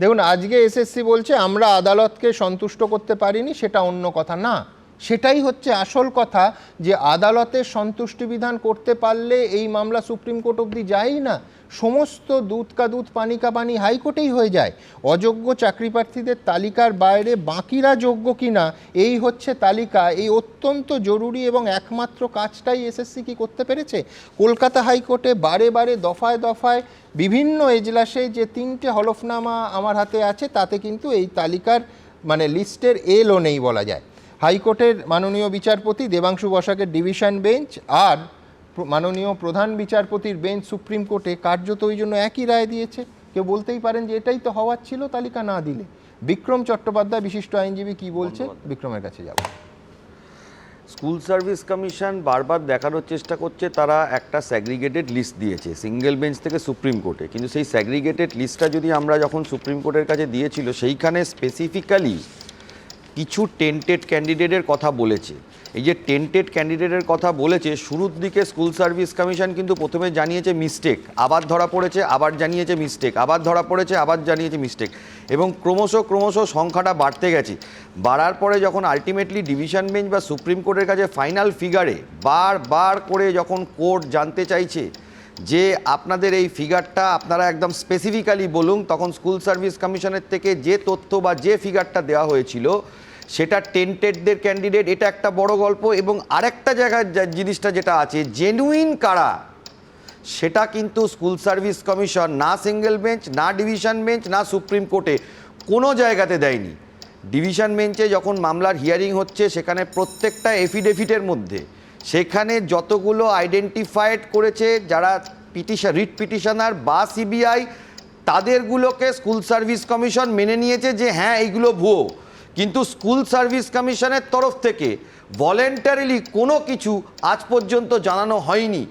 দেখুন, আজকে এসএসসি বলছে আমরা আদালতকে সন্তুষ্ট করতে পারিনি, সেটা অন্য কথা না, সেটাই হচ্ছে আসল কথা, যে আদালতের সন্তুষ্টি বিধান করতে পারলে এই মামলা সুপ্রিম কোর্ট অবধি যায়ই না, সমস্ত দুধ কা দুধ পানি কা পানি হাইকোর্টেই হয়ে যায়। অযোগ্য চাকরি প্রার্থীদের তালিকার বাইরে বাকিরা যোগ্য কিনা এই হচ্ছে তালিকা। এই অত্যন্ত জরুরি এবং একমাত্র কাজটাই এসএসসি কি করতে পেরেছে? কলকাতা হাইকোর্টে বারে বারে দফায় দফায় বিভিন্ন এজলাসে যে 3টে হলফনামা আমার হাতে আছে, তাতে কিন্তু এই তালিকার মানে লিস্টের এলও নেই বলা যায়। হাইকোর্টের মাননীয় বিচারপতি দেবাংশু বসাকের ডিভিশন বেঞ্চ আর মাননীয় প্রধান বিচারপতির বেঞ্চ সুপ্রিম কোর্টে কার্যত ওই জন্য একই রায় দিয়েছে। কেউ বলতেই পারেন যে এটাই তো হওয়ার ছিল তালিকা না দিলে। বিক্রম চট্টোপাধ্যায় বিশিষ্ট আইনজীবী কি বলছে, বিক্রমের কাছে যাব। স্কুল সার্ভিস কমিশন বারবার দেখানোর চেষ্টা করছে তারা একটা স্যাগ্রিগেটেড লিস্ট দিয়েছে সিঙ্গেল বেঞ্চ থেকে সুপ্রিম কোর্টে, কিন্তু সেই স্যাগ্রিগেটেড লিস্টটা যদি আমরা যখন সুপ্রিম কোর্টের কাছে দিয়েছিল সেইখানে স্পেসিফিক্যালি কিছু টেন্টেড ক্যান্ডিডেটের কথা বলেছে। এই যে টেন্টেড ক্যান্ডিডেটের কথা বলেছে, শুরুর দিকে স্কুল সার্ভিস কমিশন কিন্তু প্রথমে জানিয়েছে মিস্টেক, আবার ধরা পড়েছে, আবার জানিয়েছে মিস্টেক, আবার ধরা পড়েছে, আবার জানিয়েছে মিস্টেক, এবং ক্রমশ সংখ্যাটা বাড়তে গেছে। বাড়ার পরে যখন আলটিমেটলি ডিভিশন বেঞ্চ বা সুপ্রিম কোর্টের কাছে ফাইনাল ফিগারে বারবার করে যখন কোর্ট জানতে চাইছে যে আপনাদের এই ফিগারটা আপনারা একদম স্পেসিফিক্যালি বলুন, তখন স্কুল সার্ভিস কমিশনের থেকে যে তথ্য বা যে ফিগারটা দেওয়া হয়েছিল সেটা টেন্টেডদের ক্যান্ডিডেট, এটা একটা বড় গল্প। এবং আরেকটা জায়গায় জিনিসটা যেটা আছে জেনুইন কারা, সেটা কিন্তু স্কুল সার্ভিস কমিশন না সিঙ্গেল বেঞ্চ, না ডিভিশন বেঞ্চ, না সুপ্রিম কোর্টে কোনো জায়গাতে দেয়নি। ডিভিশন বেঞ্চে যখন মামলার হিয়ারিং হচ্ছে সেখানে প্রত্যেকটা এফিডেভিটের মধ্যে সেখানে যতগুলো আইডেন্টিফাইড করেছে যারা রিট পিটিশনার বা সিবিআই, তাদেরগুলোকে স্কুল সার্ভিস কমিশন মেনে নিয়েছে যে হ্যাঁ এইগুলো ভুয়ো। কিন্তু স্কুল সার্ভিস কমিশনের তরফ থেকে ভলেন্টারিলি কোনো কিছু আজ পর্যন্ত জানানো হয়নি